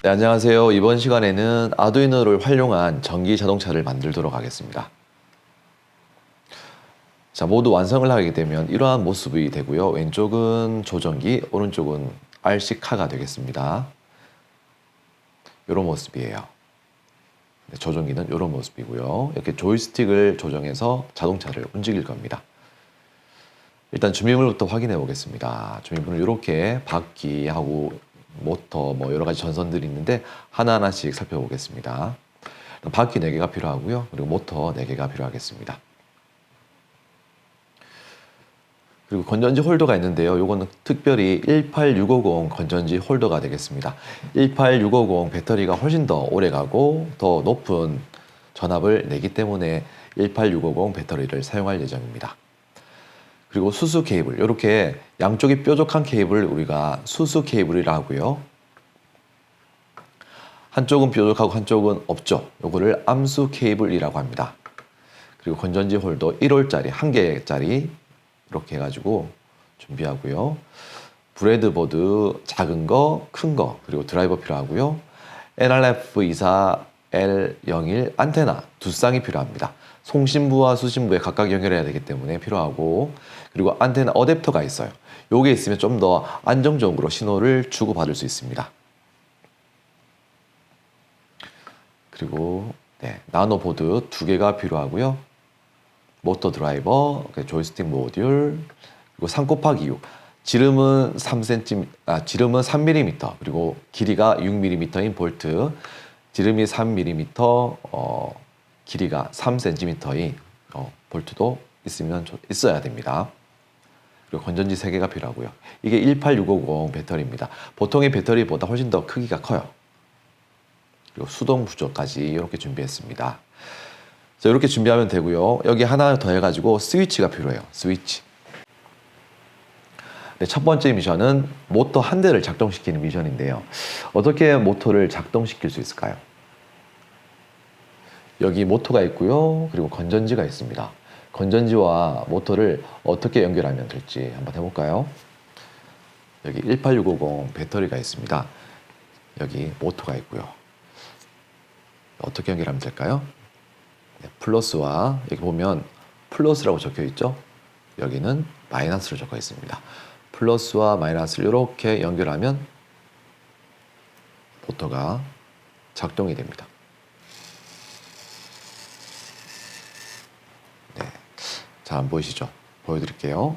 네, 안녕하세요. 이번 시간에는 아두이노를 활용한 전기 자동차를 만들도록 하겠습니다. 자, 모두 완성을 하게 되면 이러한 모습이 되고요. 왼쪽은 조정기, 오른쪽은 RC카가 되겠습니다. 이런 모습이에요. 네, 조정기는 이런 모습이고요. 이렇게 조이스틱을 조정해서 자동차를 움직일 겁니다. 일단 준비물부터 확인해 보겠습니다. 준비물은 이렇게 바퀴하고 모터, 여러 가지 전선들이 있는데 하나하나씩 살펴보겠습니다. 바퀴 4개가 필요하고요. 그리고 모터 4개가 필요하겠습니다. 그리고 건전지 홀더가 있는데요. 이거는 특별히 18650 건전지 홀더가 되겠습니다. 18650 배터리가 훨씬 더 오래 가고 더 높은 전압을 내기 때문에 18650 배터리를 사용할 예정입니다. 그리고 수수 케이블, 이렇게 양쪽이 뾰족한 케이블을 우리가 수수 케이블이라 하고요. 한쪽은 뾰족하고 한쪽은 없죠. 이거를 암수 케이블이라고 합니다. 그리고 건전지 홀더 1홀짜리, 1개짜리 이렇게 해가지고 준비하고요. 브레드보드 작은 거, 큰 거, 그리고 드라이버 필요하고요. NRF24L01 안테나 두 쌍이 필요합니다. 송신부와 수신부에 각각 연결해야 되기 때문에 필요하고, 그리고 안테나 어댑터가 있어요. 요게 있으면 좀 더 안정적으로 신호를 주고받을 수 있습니다. 그리고 나노보드 2개가 필요하고요. 모터 드라이버, 조이스틱 모듈, 그리고 3 곱하기 6. 지름은 3mm, 그리고 길이가 6mm인 볼트, 지름이 3mm, 길이가 3cm인 볼트도 있어야 됩니다. 그리고 건전지 3개가 필요하고요. 이게 18650 배터리입니다. 보통의 배터리보다 훨씬 더 크기가 커요. 그리고 수동 부조까지 이렇게 준비했습니다. 자, 이렇게 준비하면 되고요. 여기 하나 더 해가지고 스위치가 필요해요. 스위치. 네, 첫 번째 미션은 모터 한 대를 작동시키는 미션인데요. 어떻게 모터를 작동시킬 수 있을까요? 여기 모터가 있고요. 그리고 건전지가 있습니다. 건전지와 모터를 어떻게 연결하면 될지 한번 해볼까요? 여기 18650 배터리가 있습니다. 여기 모터가 있고요. 어떻게 연결하면 될까요? 플러스와, 여기 보면 플러스라고 적혀 있죠? 여기는 마이너스로 적혀 있습니다. 플러스와 마이너스를 이렇게 연결하면 모터가 작동이 됩니다. 네. 잘 안 보이시죠? 보여드릴게요.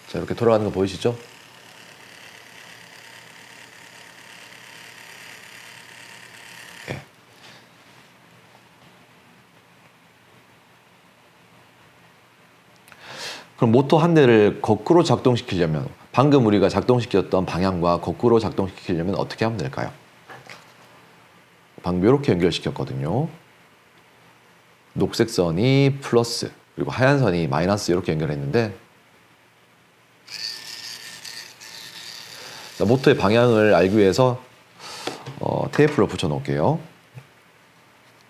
자, 이렇게 돌아가는 거 보이시죠? 네. 그럼 모터 한 대를 거꾸로 작동시키려면, 방금 우리가 작동시켰던 방향과 거꾸로 작동시키려면 어떻게 하면 될까요? 방금 이렇게 연결시켰거든요. 녹색 선이 플러스, 그리고 하얀 선이 마이너스 이렇게 연결했는데, 자, 모터의 방향을 알기 위해서 테이프를 붙여 놓을게요.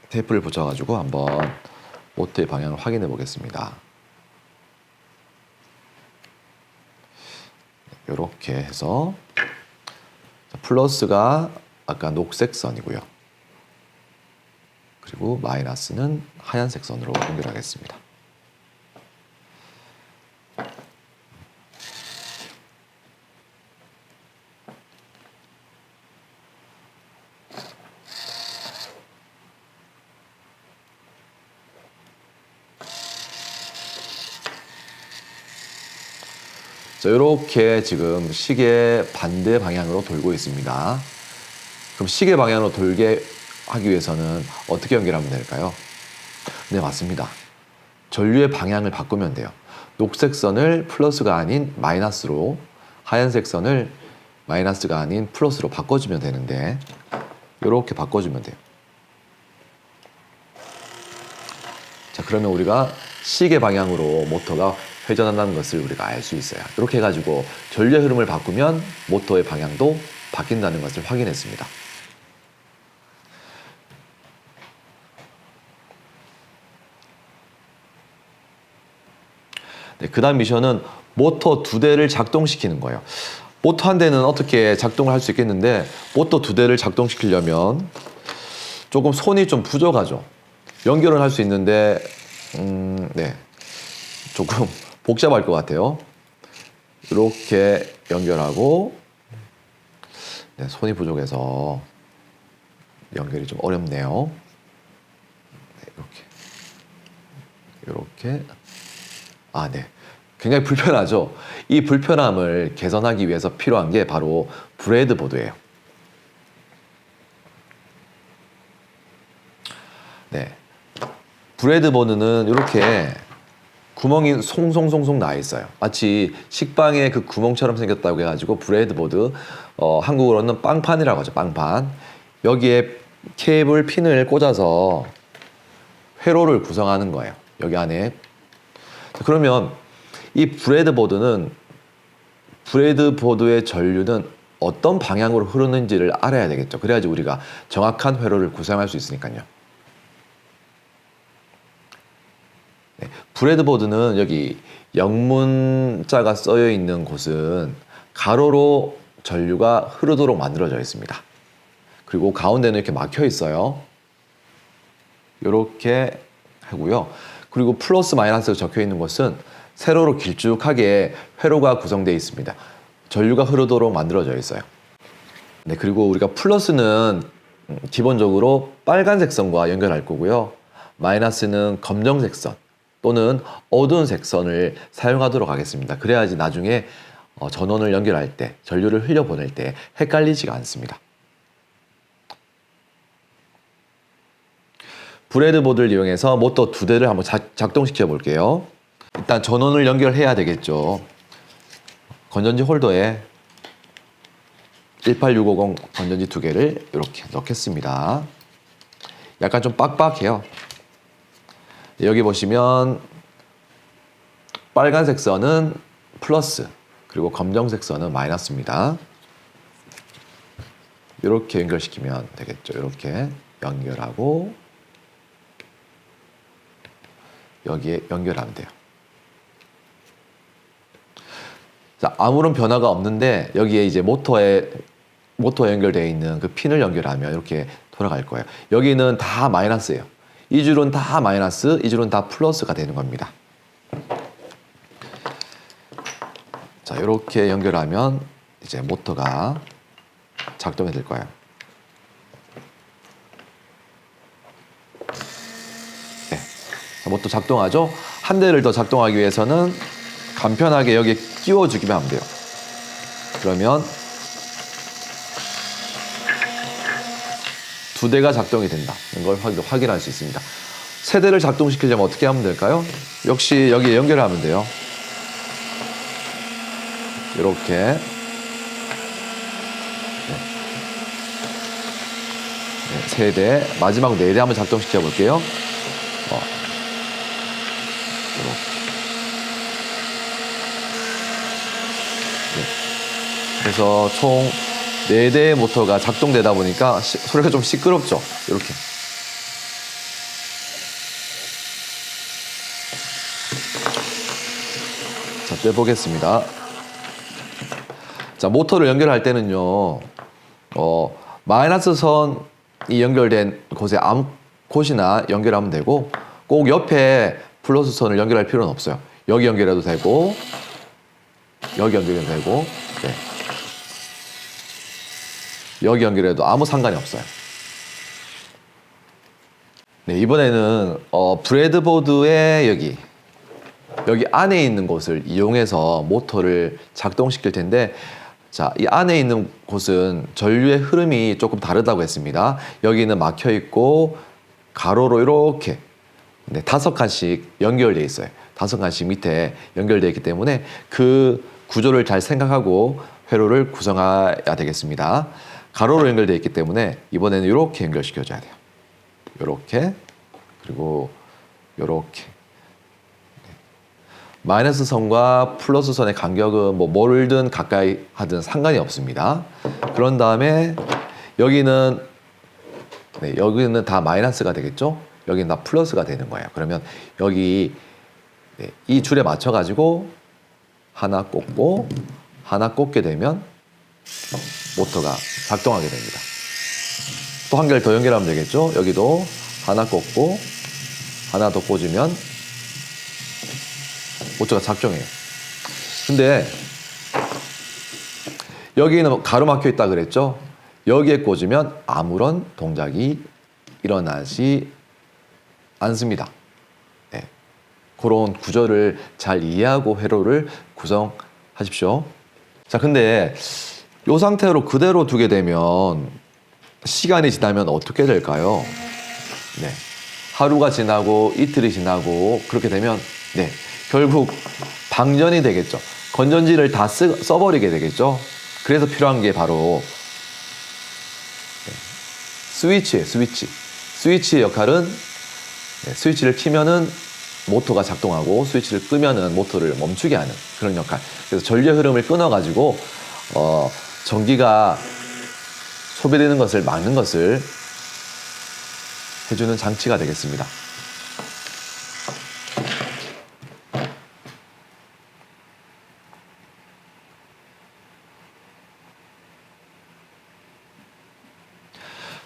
테이프를 붙여가지고 한번 모터의 방향을 확인해 보겠습니다. 이렇게 해서 플러스가 아까 녹색 선이고요. 그리고 마이너스는 하얀색 선으로 연결하겠습니다. 자, 이렇게 지금 시계 반대 방향으로 돌고 있습니다. 그럼 시계 방향으로 돌게 하기 위해서는 어떻게 연결하면 될까요? 네, 맞습니다. 전류의 방향을 바꾸면 돼요. 녹색 선을 플러스가 아닌 마이너스로, 하얀색 선을 마이너스가 아닌 플러스로 바꿔주면 되는데, 이렇게 바꿔주면 돼요. 자, 그러면 우리가 시계 방향으로 모터가 회전한다는 것을 우리가 알 수 있어요. 이렇게 해가지고 전류의 흐름을 바꾸면 모터의 방향도 바뀐다는 것을 확인했습니다. 네, 그 다음 미션은 모터 2대를 작동시키는 거예요. 모터 한 대는 어떻게 작동을 할 수 있겠는데 모터 두 대를 작동시키려면 조금 손이 좀 부족하죠. 연결을 할 수 있는데 네, 조금 복잡할 것 같아요. 이렇게 연결하고 네, 손이 부족해서 연결이 좀 어렵네요. 네, 이렇게 네. 굉장히 불편하죠. 이 불편함을 개선하기 위해서 필요한 게 바로 브레드보드예요. 네, 브레드보드는 이렇게 구멍이 송송송송 나 있어요. 마치 식빵에 그 구멍처럼 생겼다고 해가지고 브레드보드, 한국어로는 빵판이라고 하죠. 빵판. 여기에 케이블 핀을 꽂아서 회로를 구성하는 거예요. 여기 안에. 그러면 이 브레드보드의 전류는 어떤 방향으로 흐르는지를 알아야 되겠죠. 그래야지 우리가 정확한 회로를 구성할 수 있으니까요. 네, 브레드보드는 여기 영문자가 써여 있는 곳은 가로로 전류가 흐르도록 만들어져 있습니다. 그리고 가운데는 이렇게 막혀 있어요. 이렇게 하고요. 그리고 플러스 마이너스가 적혀 있는 곳은 세로로 길쭉하게 회로가 구성되어 있습니다. 전류가 흐르도록 만들어져 있어요. 네, 그리고 우리가 플러스는 기본적으로 빨간색 선과 연결할 거고요. 마이너스는 검정색 선 또는 어두운 색 선을 사용하도록 하겠습니다. 그래야지 나중에 전원을 연결할 때, 전류를 흘려보낼 때 헷갈리지가 않습니다. 브레드보드를 이용해서 모터 두 대를 한번 작동시켜 볼게요. 일단 전원을 연결해야 되겠죠. 건전지 홀더에 18650 건전지 두 개를 이렇게 넣겠습니다. 약간 좀 빡빡해요. 여기 보시면 빨간색 선은 플러스, 그리고 검정색 선은 마이너스입니다. 이렇게 연결시키면 되겠죠. 이렇게 연결하고 여기에 연결하면 돼요. 자, 아무런 변화가 없는데 여기에 이제 모터에 연결되어 있는 그 핀을 연결하면 이렇게 돌아갈 거예요. 여기는 다 마이너스예요. 이 줄은 다 마이너스, 이 줄은 다 플러스가 되는 겁니다. 자, 이렇게 연결하면 이제 모터가 작동이 될 거예요. 네, 자, 모터 작동하죠? 한 대를 더 작동하기 위해서는 간편하게 여기에 끼워주기만 하면 돼요. 그러면 두 대가 작동이 된다. 이걸 확인할 수 있습니다. 세 대를 작동시키려면 어떻게 하면 될까요? 역시 여기에 연결하면 돼요. 이렇게. 네, 세 대, 마지막 네 대 한번 작동시켜 볼게요. 이렇게. 네. 그래서 총 4대의 모터가 작동되다 보니까 소리가 좀 시끄럽죠. 이렇게. 자, 빼보겠습니다. 자, 모터를 연결할 때는요, 마이너스 선이 연결된 곳에 아무 곳이나 연결하면 되고, 꼭 옆에 플러스 선을 연결할 필요는 없어요. 여기 연결해도 되고, 여기 연결해도 되고, 네. 여기 연결해도 아무 상관이 없어요. 네, 이번에는 브레드보드의 여기 안에 있는 곳을 이용해서 모터를 작동시킬 텐데, 자, 이 안에 있는 곳은 전류의 흐름이 조금 다르다고 했습니다. 여기는 막혀 있고 가로로 이렇게 5칸씩 연결되어 있어요. 5칸씩 밑에 연결되어 있기 때문에 그 구조를 잘 생각하고 회로를 구성해야 되겠습니다. 가로로 연결되어 있기 때문에 이번에는 이렇게 연결시켜줘야 돼요. 이렇게, 그리고 이렇게. 마이너스 선과 플러스 선의 간격은 뭐든 가까이 하든 상관이 없습니다. 그런 다음에 여기는 다 마이너스가 되겠죠? 여기는 다 플러스가 되는 거예요. 그러면 여기 이 줄에 맞춰가지고 하나 꽂고 하나 꽂게 되면 모터가 작동하게 됩니다. 또 한 개를 더 연결하면 되겠죠. 여기도 하나 꽂고 하나 더 꽂으면 모터가 작동해요. 근데 여기는 가로막혀 있다 그랬죠. 여기에 꽂으면 아무런 동작이 일어나지 않습니다. 네. 그런 구조를 잘 이해하고 회로를 구성하십시오. 자, 근데 이 상태로 그대로 두게 되면 시간이 지나면 어떻게 될까요? 네. 하루가 지나고 이틀이 지나고 그렇게 되면 네. 결국 방전이 되겠죠. 건전지를 다 써버리게 되겠죠. 그래서 필요한 게 바로 스위치예요. 스위치의 역할은 스위치를 키면은 모터가 작동하고 스위치를 끄면은 모터를 멈추게 하는 그런 역할. 그래서 전류 흐름을 끊어가지고 전기가 소비되는 것을 막는 것을 해주는 장치가 되겠습니다.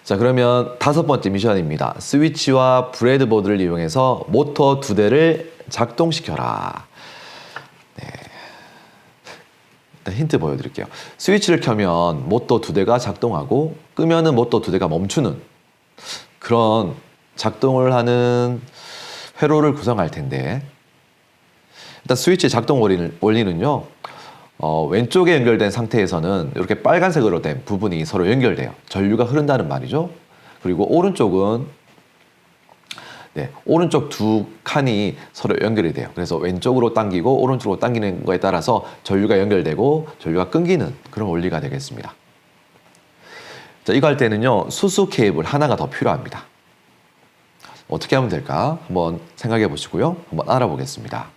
자, 그러면 5번째 미션입니다. 스위치와 브레드보드를 이용해서 모터 2대를 작동시켜라. 네. 일단 힌트 보여드릴게요. 스위치를 켜면 모터 2대가 작동하고 끄면은 모터 2대가 멈추는 그런 작동을 하는 회로를 구성할 텐데 일단 스위치 작동 원리는요. 왼쪽에 연결된 상태에서는 이렇게 빨간색으로 된 부분이 서로 연결돼요. 전류가 흐른다는 말이죠. 그리고 오른쪽은 오른쪽 두 칸이 서로 연결이 돼요. 그래서 왼쪽으로 당기고 오른쪽으로 당기는 거에 따라서 전류가 연결되고 전류가 끊기는 그런 원리가 되겠습니다. 자, 이거 할 때는요. 수수 케이블 하나가 더 필요합니다. 어떻게 하면 될까? 한번 생각해 보시고요. 한번 알아보겠습니다.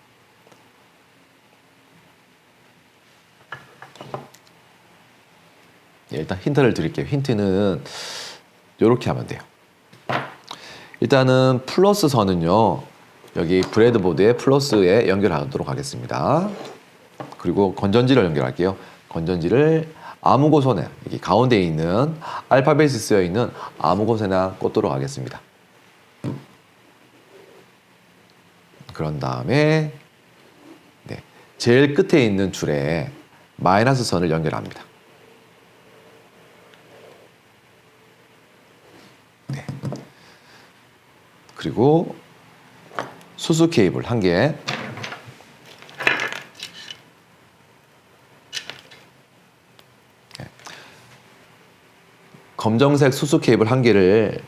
일단 힌트를 드릴게요. 힌트는 이렇게 하면 돼요. 일단은 플러스 선은요. 여기 브레드보드의 플러스에 연결하도록 하겠습니다. 그리고 건전지를 연결할게요. 건전지를 아무 곳에나 여기 가운데에 있는 알파벳이 쓰여 있는 아무 곳에나 꽂도록 하겠습니다. 그런 다음에 제일 끝에 있는 줄에 마이너스 선을 연결합니다. 그리고 수수 케이블 1개, 검정색 수수 케이블 1개를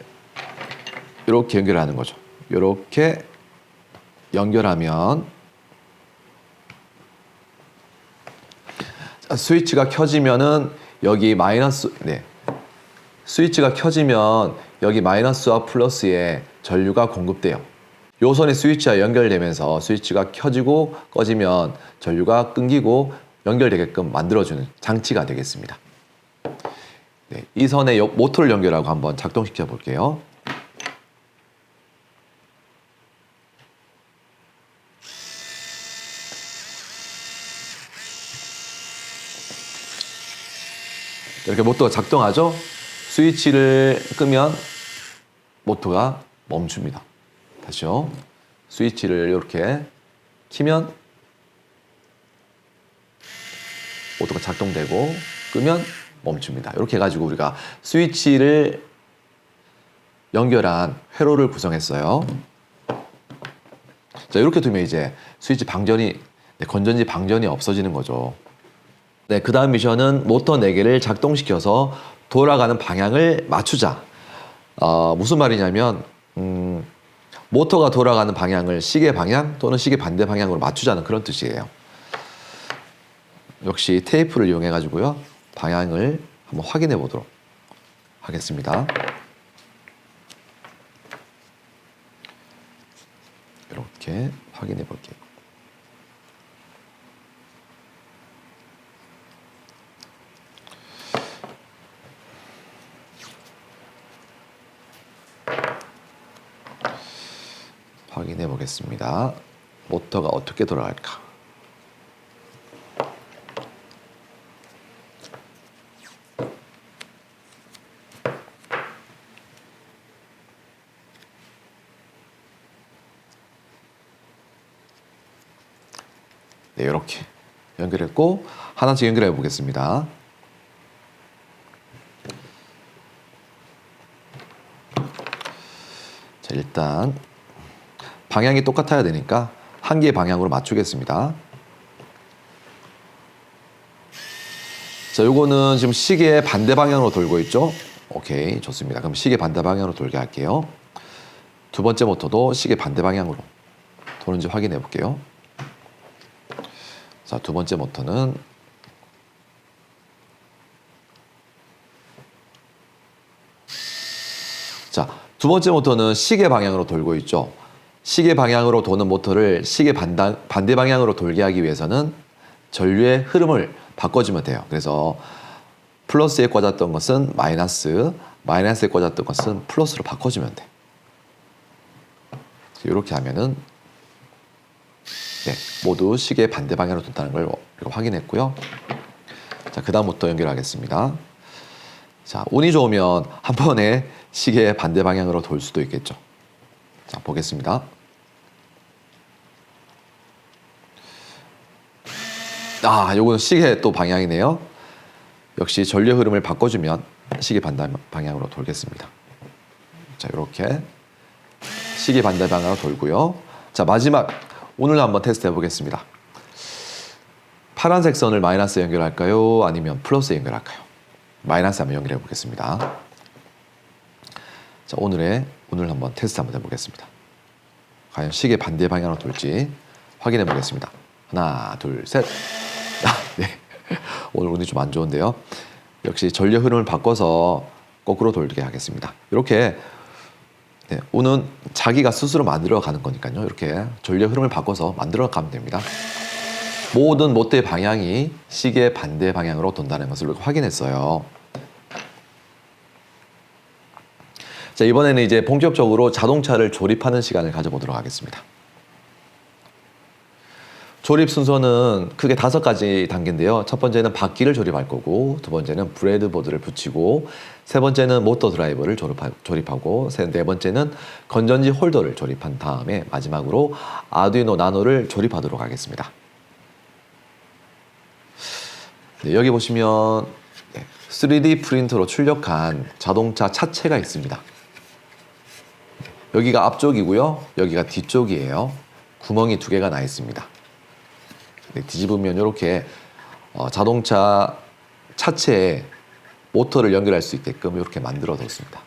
이렇게 연결하는 거죠. 이렇게 연결하면 스위치가 켜지면은 여기 마이너스, 스위치가 켜지면 여기 마이너스와 플러스에 전류가 공급돼요. 요 선이 스위치와 연결되면서 스위치가 켜지고 꺼지면 전류가 끊기고 연결되게끔 만들어주는 장치가 되겠습니다. 이 선에 모터를 연결하고 한번 작동시켜 볼게요. 이렇게 모터가 작동하죠? 스위치를 끄면 모터가 멈춥니다. 다시요. 스위치를 이렇게 키면 모터가 작동되고 끄면 멈춥니다. 이렇게 해가지고 우리가 스위치를 연결한 회로를 구성했어요. 자, 이렇게 두면 이제 스위치 방전이, 건전지 방전이 없어지는 거죠. 그 다음 미션은 모터 4개를 작동시켜서 돌아가는 방향을 맞추자. 무슨 말이냐면 모터가 돌아가는 방향을 시계 방향 또는 시계 반대 방향으로 맞추자는 그런 뜻이에요. 역시 테이프를 이용해 가지고요. 방향을 한번 확인해 보도록 하겠습니다. 이렇게 확인해 볼게요. 확인해 보겠습니다. 모터가 어떻게 돌아갈까? 네, 이렇게 연결했고 하나씩 연결해 보겠습니다. 자, 일단 방향이 똑같아야 되니까 한 개의 방향으로 맞추겠습니다. 자, 요거는 지금 시계 반대 방향으로 돌고 있죠? 오케이, 좋습니다. 그럼 시계 반대 방향으로 돌게 할게요. 두 번째 모터도 시계 반대 방향으로 도는지 확인해 볼게요. 자, 두 번째 모터는 자, 두 번째 모터는 시계 방향으로 돌고 있죠. 시계 방향으로 도는 모터를 시계 반대 방향으로 돌게 하기 위해서는 전류의 흐름을 바꿔주면 돼요. 그래서 플러스에 꽂았던 것은 마이너스, 마이너스에 꽂았던 것은 플러스로 바꿔주면 돼. 이렇게 하면은 네, 모두 시계 반대 방향으로 돈다는 걸 확인했고요. 자, 그 다음부터 연결하겠습니다. 자, 운이 좋으면 한 번에 시계 반대 방향으로 돌 수도 있겠죠. 자, 보겠습니다. 아, 요거는 시계 또 방향이네요. 역시 전류 흐름을 바꿔주면 시계 반대 방향으로 돌겠습니다. 자, 이렇게 시계 반대 방향으로 돌고요. 자, 마지막 오늘 한번 테스트 해보겠습니다. 파란색 선을 마이너스에 연결할까요? 아니면 플러스에 연결할까요? 마이너스 한번 연결해 보겠습니다. 자, 오늘 한번 테스트 한번 해보겠습니다. 과연 시계 반대 방향으로 돌지 확인해 보겠습니다. 하나, 둘, 셋. 아, 네. 오늘 운이 좀 안 좋은데요. 역시 전류 흐름을 바꿔서 거꾸로 돌게 하겠습니다. 이렇게 네, 운은 자기가 스스로 만들어 가는 거니까요. 이렇게 전류 흐름을 바꿔서 만들어 가면 됩니다. 모든 모터의 방향이 시계 반대 방향으로 돈다는 것을 확인했어요. 자, 이번에는 이제 본격적으로 자동차를 조립하는 시간을 가져보도록 하겠습니다. 조립 순서는 크게 5가지 단계인데요. 첫 번째는 바퀴를 조립할 거고, 두 번째는 브레드보드를 붙이고, 세 번째는 모터 드라이버를 조립하고, 네 번째는 건전지 홀더를 조립한 다음에 마지막으로 아두이노 나노를 조립하도록 하겠습니다. 네, 여기 보시면 3D 프린터로 출력한 자동차 차체가 있습니다. 여기가 앞쪽이고요. 여기가 뒤쪽이에요. 구멍이 2개가 나 있습니다. 네, 뒤집으면 이렇게 자동차 차체에 모터를 연결할 수 있게끔 이렇게 만들어 뒀습니다.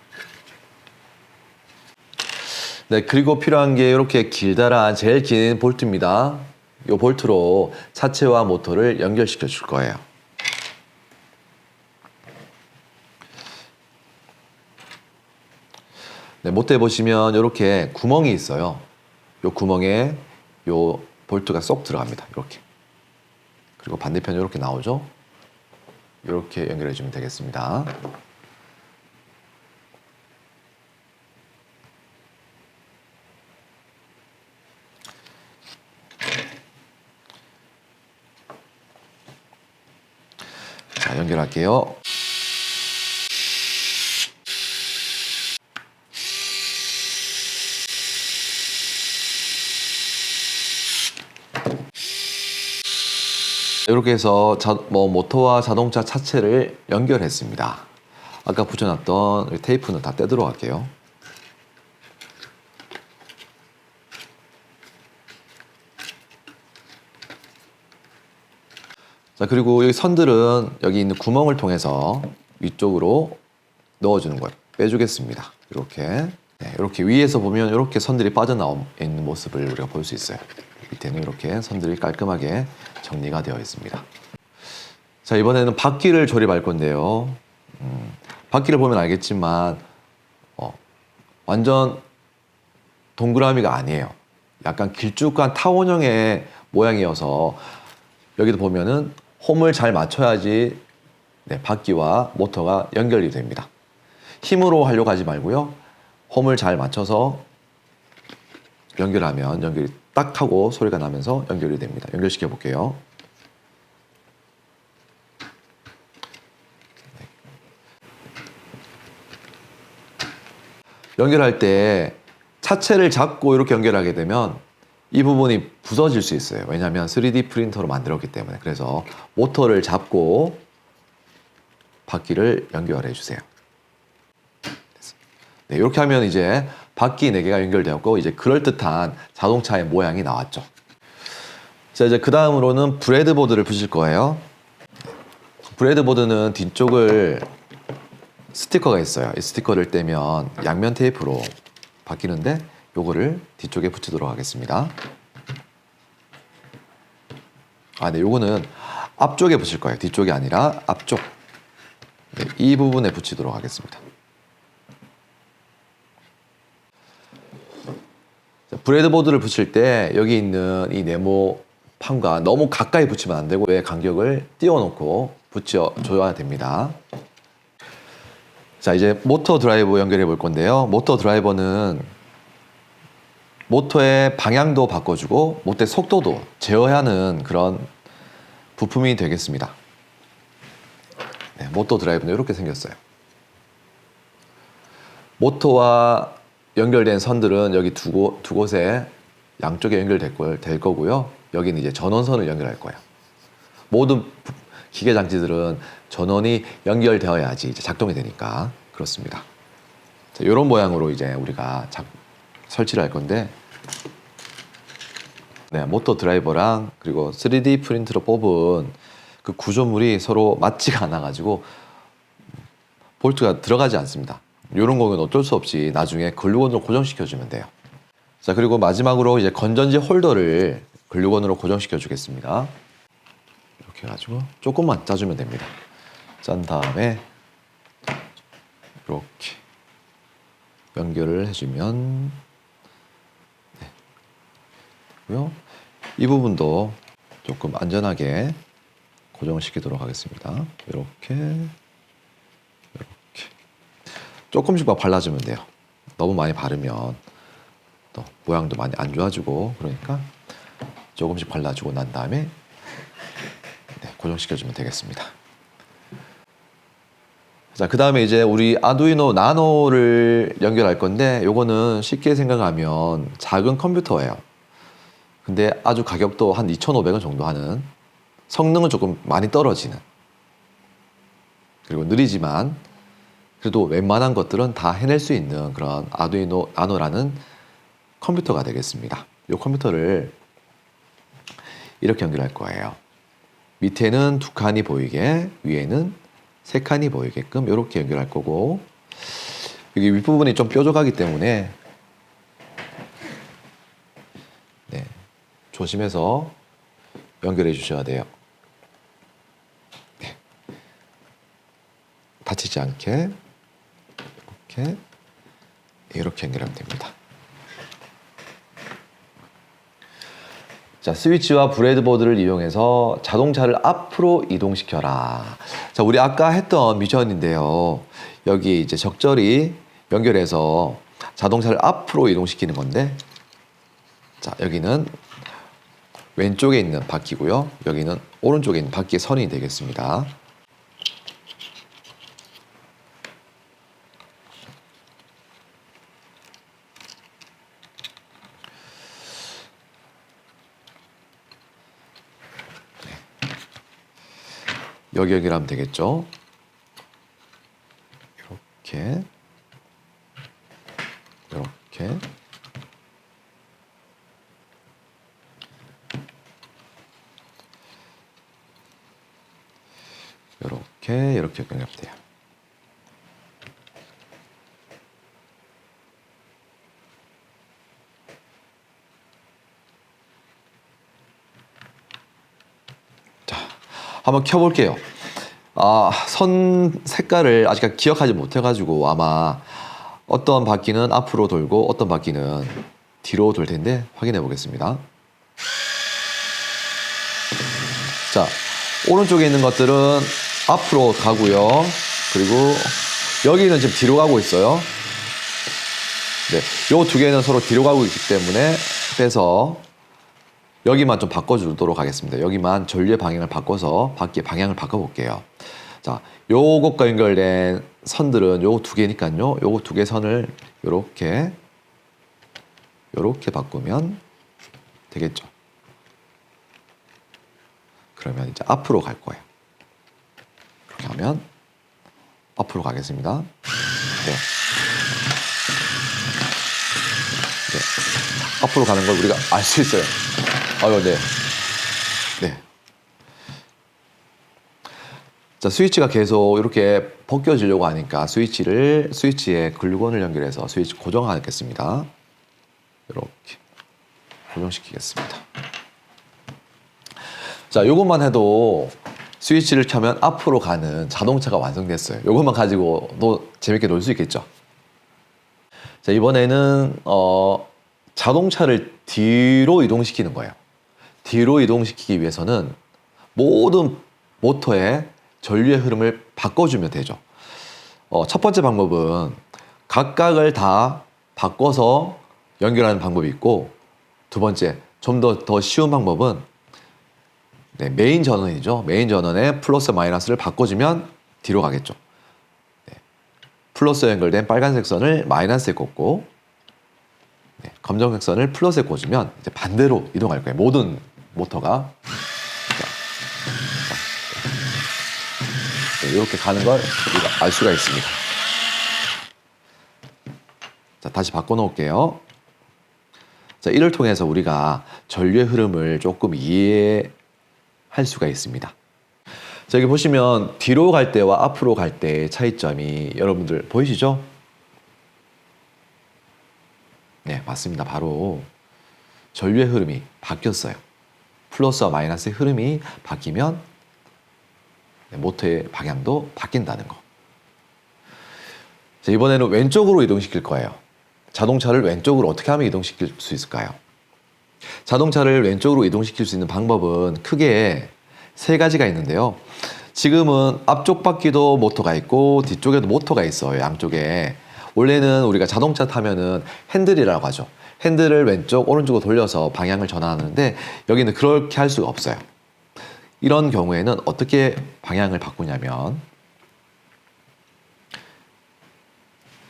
네, 그리고 필요한 게 이렇게 길다란 제일 긴 볼트입니다. 이 볼트로 차체와 모터를 연결시켜 줄 거예요. 네, 모터에 보시면 이렇게 구멍이 있어요. 이 구멍에 이 볼트가 쏙 들어갑니다. 이렇게. 그리고 반대편이 이렇게 나오죠. 이렇게 연결해 주면 되겠습니다. 자, 연결할게요. 이렇게 해서 모터와 자동차 차체를 연결했습니다. 아까 붙여놨던 테이프는 다 떼도록 할게요. 자, 그리고 여기 선들은 여기 있는 구멍을 통해서 위쪽으로 넣어주는 거예요. 빼주겠습니다. 이렇게. 네, 이렇게 위에서 보면 이렇게 선들이 빠져나와 있는 모습을 우리가 볼 수 있어요. 밑에는 이렇게 선들이 깔끔하게 정리가 되어 있습니다. 자, 이번에는 바퀴를 조립할 건데요. 바퀴를 보면 알겠지만 완전 동그라미가 아니에요. 약간 길쭉한 타원형의 모양이어서 여기도 보면은 홈을 잘 맞춰야지 네, 바퀴와 모터가 연결이 됩니다. 힘으로 하려고 하지 말고요. 홈을 잘 맞춰서 연결하면 연결이 딱 하고 소리가 나면서 연결이 됩니다. 연결시켜 볼게요. 연결할 때 차체를 잡고 이렇게 연결하게 되면 이 부분이 부서질 수 있어요. 왜냐하면 3D 프린터로 만들었기 때문에. 그래서 모터를 잡고 바퀴를 연결해 주세요. 네, 이렇게 하면 이제 바퀴 4개가 연결되었고 이제 그럴듯한 자동차의 모양이 나왔죠. 자, 이제 그 다음으로는 브레드보드를 붙일 거예요. 브레드보드는 뒤쪽을 스티커가 있어요. 이 스티커를 떼면 양면 테이프로 바뀌는데 요거를 뒤쪽에 붙이도록 하겠습니다. 아, 네, 요거는 앞쪽에 붙일 거예요. 뒤쪽이 아니라 앞쪽. 네, 이 부분에 붙이도록 하겠습니다. 자, 브레드보드를 붙일 때 여기 있는 이 네모 판과 너무 가까이 붙이면 안 되고 왜 간격을 띄워놓고 붙여줘야 됩니다. 자, 이제 모터 드라이버 연결해 볼 건데요. 모터 드라이버는 모터의 방향도 바꿔주고 모터의 속도도 제어하는 그런 부품이 되겠습니다. 네, 모터 드라이버는 이렇게 생겼어요. 모터와 연결된 선들은 여기 두 곳에 양쪽에 연결될 거고요. 여기는 이제 전원선을 연결할 거예요. 모든 기계 장치들은 전원이 연결되어야지 이제 작동이 되니까 그렇습니다. 자, 이런 모양으로 이제 우리가 설치를 할 건데, 네, 모터 드라이버랑 그리고 3D 프린트로 뽑은 그 구조물이 서로 맞지가 않아가지고 볼트가 들어가지 않습니다. 이런 거는 어쩔 수 없이 나중에 글루건으로 고정시켜주면 돼요. 자, 그리고 마지막으로 이제 건전지 홀더를 글루건으로 고정시켜 주겠습니다. 이렇게 해가지고 조금만 짜주면 됩니다. 짠 다음에 이렇게 연결을 해주면 되고요. 이 부분도 조금 안전하게 고정을 시키도록 하겠습니다. 이렇게 조금씩만 발라주면 돼요. 너무 많이 바르면 또 모양도 많이 안 좋아지고 그러니까 조금씩 발라주고 난 다음에 고정시켜주면 되겠습니다. 자, 그 다음에 이제 우리 아두이노 나노를 연결할 건데 요거는 쉽게 생각하면 작은 컴퓨터예요. 근데 아주 가격도 한 2,500원 정도 하는, 성능은 조금 많이 떨어지는, 그리고 느리지만 그래도 웬만한 것들은 다 해낼 수 있는 그런 아두이노 나노라는 컴퓨터가 되겠습니다. 이 컴퓨터를 이렇게 연결할 거예요. 밑에는 2칸이 보이게, 위에는 3칸이 보이게끔 이렇게 연결할 거고, 여기 윗부분이 좀 뾰족하기 때문에 네, 조심해서 연결해 주셔야 돼요. 네. 다치지 않게 이렇게 연결하면 됩니다. 자, 스위치와 브레드보드를 이용해서 자동차를 앞으로 이동시켜라. 자, 우리 아까 했던 미션인데요. 여기 이제 적절히 연결해서 자동차를 앞으로 이동시키는 건데, 자, 여기는 왼쪽에 있는 바퀴고요. 여기는 오른쪽에 있는 바퀴의 선이 되겠습니다. 여기 연결하면 되겠죠. 이렇게 이렇게 연결하면 돼요. 자, 한번 켜볼게요. 아, 선 색깔을 아직 기억하지 못해가지고 아마 어떤 바퀴는 앞으로 돌고 어떤 바퀴는 뒤로 돌 텐데 확인해 보겠습니다. 자, 오른쪽에 있는 것들은 앞으로 가고요. 그리고 여기는 지금 뒤로 가고 있어요. 네, 요 두 개는 서로 뒤로 가고 있기 때문에 빼서 여기만 좀 바꿔주도록 하겠습니다. 여기만 전류의 방향을 바꿔서 바퀴의 방향을 바꿔볼게요. 자, 요것과 연결된 선들은 요 두 개니까요. 요거 두 개 선을 요렇게 바꾸면 되겠죠. 그러면 이제 앞으로 갈 거예요. 그렇게 하면 앞으로 가겠습니다. 네. 네. 앞으로 가는 걸 우리가 알 수 있어요. 아유, 네. 네. 자, 스위치가 계속 이렇게 벗겨지려고 하니까 스위치에 글루건을 연결해서 스위치 고정하겠습니다. 이렇게 고정시키겠습니다. 자, 요것만 해도 스위치를 켜면 앞으로 가는 자동차가 완성됐어요. 요것만 가지고도 재밌게 놀 수 있겠죠. 자, 이번에는 자동차를 뒤로 이동시키는 거예요. 뒤로 이동시키기 위해서는 모든 모터의 전류의 흐름을 바꿔주면 되죠. 첫 번째 방법은 각각을 다 바꿔서 연결하는 방법이 있고, 두 번째 좀 더 쉬운 방법은 메인 전원이죠. 메인 전원의 플러스 마이너스를 바꿔주면 뒤로 가겠죠. 플러스에 연결된 빨간색 선을 마이너스에 꽂고 검정색 선을 플러스에 꽂으면 이제 반대로 이동할 거예요. 모든 모터가 이렇게 가는 걸 우리가 알 수가 있습니다. 자, 다시 바꿔놓을게요. 자, 이를 통해서 우리가 전류의 흐름을 조금 이해할 수가 있습니다. 자, 여기 보시면 뒤로 갈 때와 앞으로 갈 때의 차이점이 여러분들 보이시죠? 네, 맞습니다. 바로 전류의 흐름이 바뀌었어요. 플러스와 마이너스의 흐름이 바뀌면 모터의 방향도 바뀐다는 거. 자, 이번에는 왼쪽으로 이동시킬 거예요. 자동차를 왼쪽으로 어떻게 하면 이동시킬 수 있을까요? 자동차를 왼쪽으로 이동시킬 수 있는 방법은 크게 세 가지가 있는데요. 지금은 앞쪽 바퀴도 모터가 있고 뒤쪽에도 모터가 있어요. 양쪽에. 원래는 우리가 자동차 타면은 핸들이라고 하죠. 핸들을 왼쪽, 오른쪽으로 돌려서 방향을 전환하는데 여기는 그렇게 할 수가 없어요. 이런 경우에는 어떻게 방향을 바꾸냐면,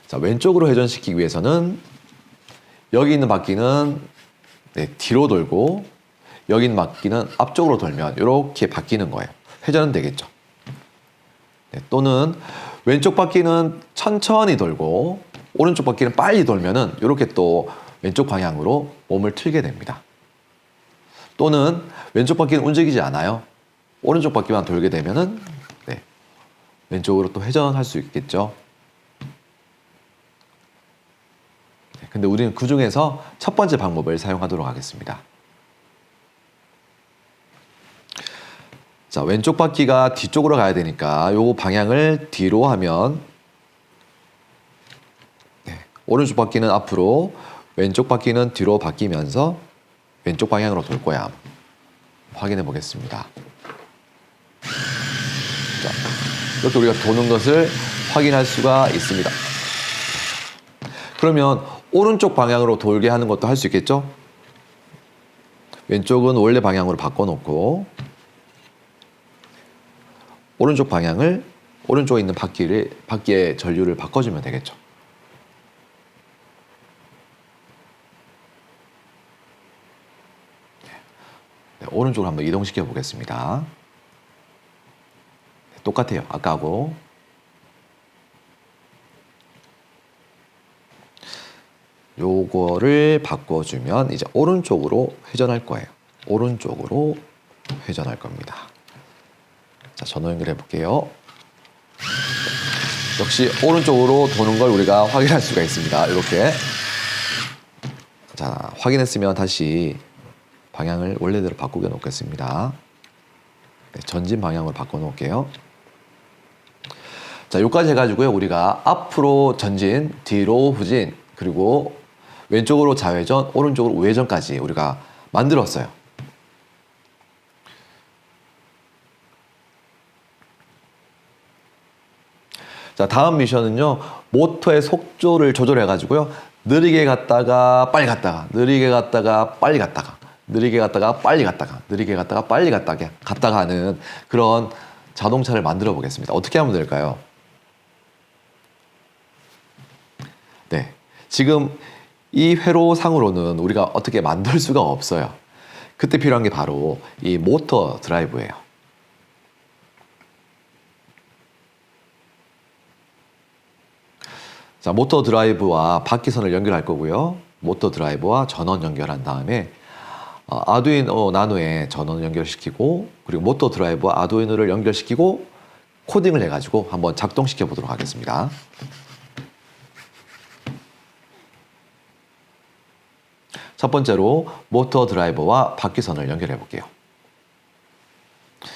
자, 왼쪽으로 회전시키기 위해서는 여기 있는 바퀴는 뒤로 돌고 여기 있는 바퀴는 앞쪽으로 돌면 이렇게 바뀌는 거예요. 회전은 되겠죠. 또는 왼쪽 바퀴는 천천히 돌고 오른쪽 바퀴는 빨리 돌면은 이렇게 또 왼쪽 방향으로 몸을 틀게 됩니다. 또는 왼쪽 바퀴는 움직이지 않아요. 오른쪽 바퀴만 돌게 되면은 왼쪽으로 또 회전할 수 있겠죠. 근데 우리는 그 중에서 첫 번째 방법을 사용하도록 하겠습니다. 자, 왼쪽 바퀴가 뒤쪽으로 가야 되니까 요 방향을 뒤로 하면 오른쪽 바퀴는 앞으로, 왼쪽 바퀴는 뒤로 바뀌면서 왼쪽 방향으로 돌 거야. 확인해 보겠습니다. 자, 이렇게 우리가 도는 것을 확인할 수가 있습니다. 그러면 오른쪽 방향으로 돌게 하는 것도 할 수 있겠죠? 왼쪽은 원래 방향으로 바꿔놓고 오른쪽 방향을, 오른쪽에 있는 바퀴의 전류를 바꿔주면 되겠죠. 오른쪽으로 한번 이동시켜 보겠습니다. 똑같아요. 아까하고. 요거를 바꿔주면 이제 오른쪽으로 회전할 거예요. 오른쪽으로 회전할 겁니다. 자, 전원 연결해 볼게요. 역시 오른쪽으로 도는 걸 우리가 확인할 수가 있습니다. 이렇게. 자, 확인했으면 다시 방향을 원래대로 바꾸게 놓겠습니다. 전진 방향으로 바꿔 놓을게요. 자, 여기까지 해가지고요. 우리가 앞으로 전진, 뒤로 후진, 그리고 왼쪽으로 좌회전, 오른쪽으로 우회전까지 우리가 만들었어요. 자, 다음 미션은요. 모터의 속도를 조절해가지고요. 느리게 갔다가 빨리 갔다가, 느리게 갔다가 빨리 갔다가, 느리게 갔다가 빨리 갔다가, 느리게 갔다가 빨리 갔다가 하는 그런 자동차를 만들어 보겠습니다. 어떻게 하면 될까요? 네, 지금 이 회로상으로는 우리가 어떻게 만들 수가 없어요. 그때 필요한 게 바로 이 모터 드라이브예요. 자, 모터 드라이브와 바퀴선을 연결할 거고요. 모터 드라이브와 전원 연결한 다음에 아두이노 나노에 전원 연결시키고, 그리고 모터 드라이브와 아두이노를 연결시키고 코딩을 해가지고 한번 작동시켜 보도록 하겠습니다. 첫 번째로 모터 드라이버와 바퀴선을 연결해 볼게요. 자,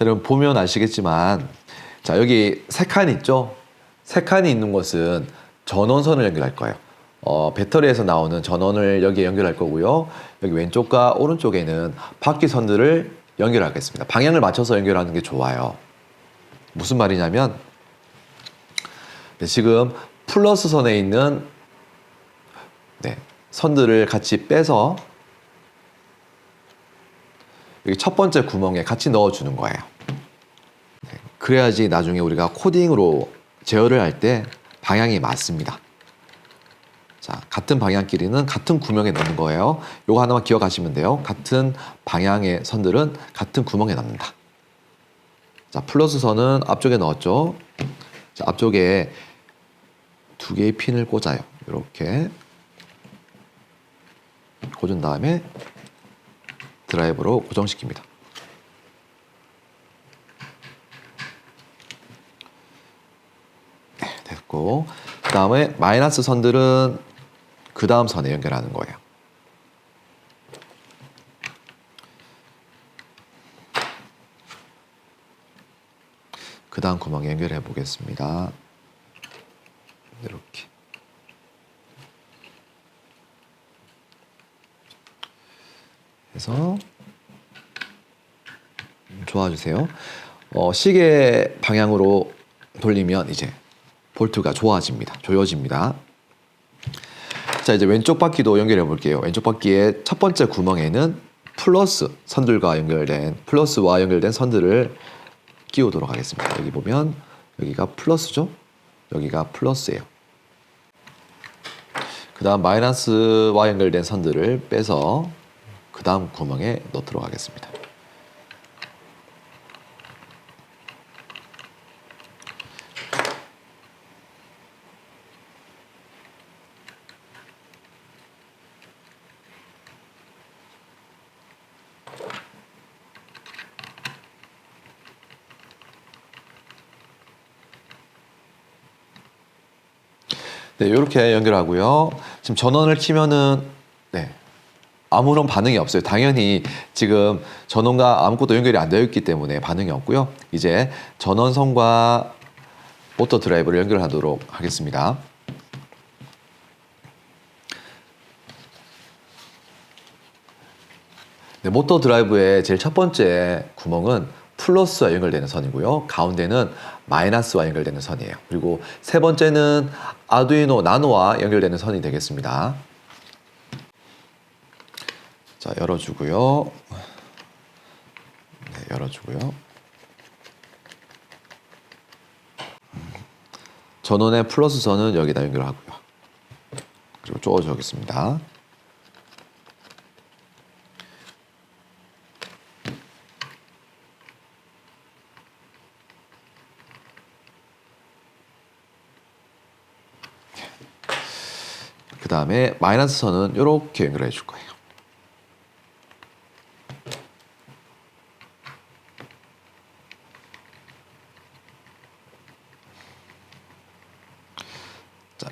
여러분 보면 아시겠지만, 자, 여기 세 칸 있죠? 세 칸이 있는 곳은 전원선을 연결할 거예요. 배터리에서 나오는 전원을 여기에 연결할 거고요. 여기 왼쪽과 오른쪽에는 바퀴선들을 연결하겠습니다. 방향을 맞춰서 연결하는 게 좋아요. 무슨 말이냐면, 지금 플러스 선에 있는 선들을 같이 빼서 여기 첫 번째 구멍에 같이 넣어주는 거예요. 그래야지 나중에 우리가 코딩으로 제어를 할 때 방향이 맞습니다. 자, 같은 방향끼리는 같은 구멍에 넣는 거예요. 요거 하나만 기억하시면 돼요. 같은 방향의 선들은 같은 구멍에 넣는다. 자, 플러스 선은 앞쪽에 넣었죠. 자, 앞쪽에 두 개의 핀을 꽂아요. 이렇게 꽂은 다음에 드라이버로 고정시킵니다. 네, 됐고, 그 다음에 마이너스 선들은 그 다음 선에 연결하는 거예요. 그 다음 구멍에 연결해 보겠습니다. 이렇게. 해서 좋아주세요. 시계 방향으로 돌리면 이제 볼트가 좋아집니다. 조여집니다. 자, 이제 왼쪽 바퀴도 연결해 볼게요. 왼쪽 바퀴의 첫 번째 구멍에는 플러스와 연결된 선들을 끼우도록 하겠습니다. 여기 보면 여기가 플러스죠? 여기가 플러스예요. 그 다음 마이너스와 연결된 선들을 빼서 그 다음 구멍에 넣도록 하겠습니다. 네, 이렇게 연결하고요. 지금 전원을 켜면은 아무런 반응이 없어요. 당연히 지금 전원과 아무것도 연결이 안 되어 있기 때문에 반응이 없고요. 이제 전원선과 모터 드라이브를 연결하도록 하겠습니다. 네, 모터 드라이브의 제일 첫 번째 구멍은 플러스와 연결되는 선이고요. 가운데는 마이너스와 연결되는 선이에요. 그리고 세 번째는 아두이노 나노와 연결되는 선이 되겠습니다. 자, 열어주고요. 네, 열어주고요. 전원의 플러스 선은 여기다 연결하고요. 그리고 쪼아주겠습니다. 그 다음에 마이너스 선은 이렇게 연결해 줄 거예요. 자,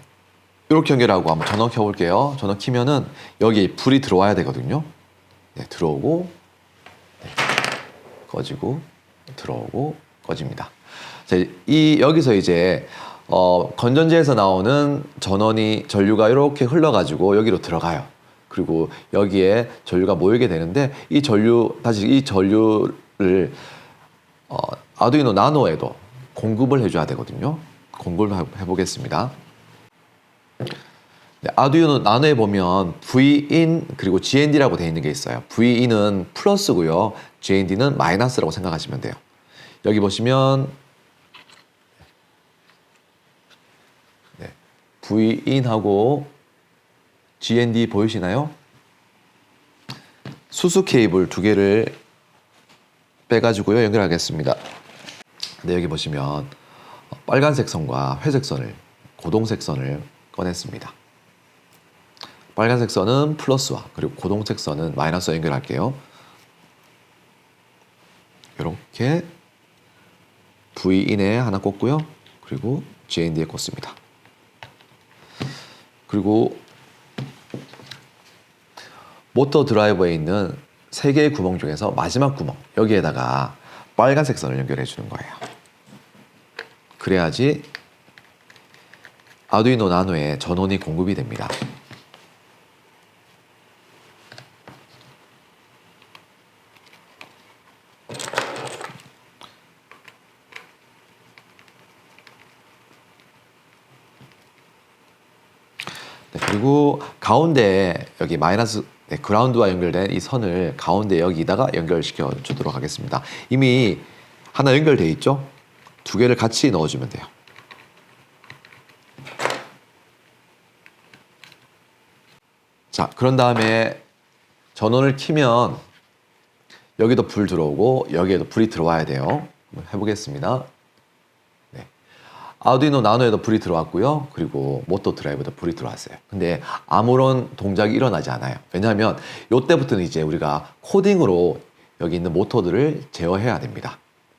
이렇게 연결하고 한번 전원 켜볼게요. 전원 켜면은 여기 불이 들어와야 되거든요. 네, 들어오고 꺼지고 들어오고 꺼집니다. 자, 여기서 이제 건전지에서 나오는 전류가 이렇게 흘러가지고 여기로 들어가요. 그리고 여기에 전류가 모이게 되는데 이 전류를 아두이노 나노에도 공급을 해줘야 되거든요. 공급을 해보겠습니다. 네, 아두이노 나노에 보면 Vin 그리고 GND라고 되어 있는 게 있어요. Vin은 플러스고요. GND는 마이너스라고 생각하시면 돼요. 여기 보시면 Vin하고 GND 보이시나요? 수수 케이블 두 개를 빼가지고요 연결하겠습니다. 네, 여기 보시면 빨간색 선과 회색 선을, 고동색 선을 꺼냈습니다. 빨간색 선은 플러스와 그리고 고동색 선은 마이너스와 연결할게요. 이렇게 V인에 하나 꽂고요. 그리고 JND에 꽂습니다. 그리고 모터 드라이버에 있는 3개의 구멍 중에서 마지막 구멍, 여기에다가 빨간색 선을 연결해 주는 거예요. 그래야지 아두이노 나노에 전원이 공급이 됩니다. 네, 그리고 가운데 여기 마이너스 그라운드와 연결된 이 선을 가운데 여기다가 연결시켜 주도록 하겠습니다. 이미 하나 연결되어 있죠? 두 개를 같이 넣어주면 돼요. 자, 그런 다음에 전원을 켜면 여기도 불 들어오고 여기에도 불이 들어와야 돼요. 한번 해보겠습니다. 네. 아두이노 나노에도 불이 들어왔고요. 그리고 모터 드라이버도 불이 들어왔어요. 근데 아무런 동작이 일어나지 않아요. 왜냐하면 이때부터는 이제 우리가 코딩으로 여기 있는 모터들을 제어해야 됩니다.